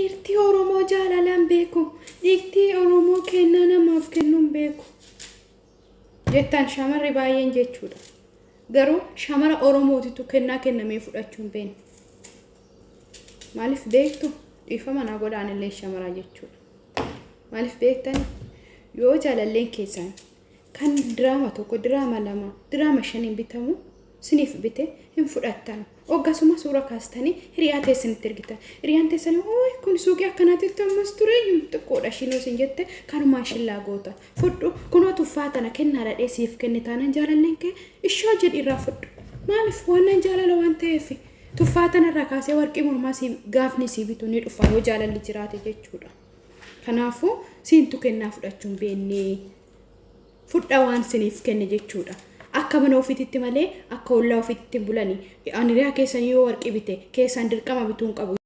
Irti Oromoo jaalalaan beeku. Dhiigti Oromoo kennaa namaaf kennuun beeku. Jettaan shamarri baay'een jechuudha. Garuu shamara Oromootitu kennaa kennamee fudhachuun beekne. Maaliif beektu? Dhiifama naa godhaan illee shamaraa jechuudha. Maaliif beektani? Yoo jaalalleen keessan kan diraama tokko, diraama lama, diraama shaniin bitamu siniif bite hin fudhattan. Oggasuma suura kaastanii hiriyaa teessanitti ergitan. Hiriyaan teessanii ooy kun suuqii akkanaatitti ammas ture xiqqoodha shinoo sin jette kanumaan shillaa goota. Fudhu kunoo tuffaa tana kennaa dhadhee siif kennitaanan jaalalleen kee ishoo jedhi irraa fudhu. Maaliif waan jaalala waan ta'eef tuffaa tanarraa kaasee warqii mormaa gaafni si bitu ni dhufa yoo jaalalli jiraate jechuudha. Kanaafuu siintu kennaa fudhachuun beennee fudha waan siniif kenne jechuudha. Akka mana ofiitti malee akka ollaa ofiitti bulanii ani riyaa keessan yoo warqii bite keessan dirqama bituun qabu.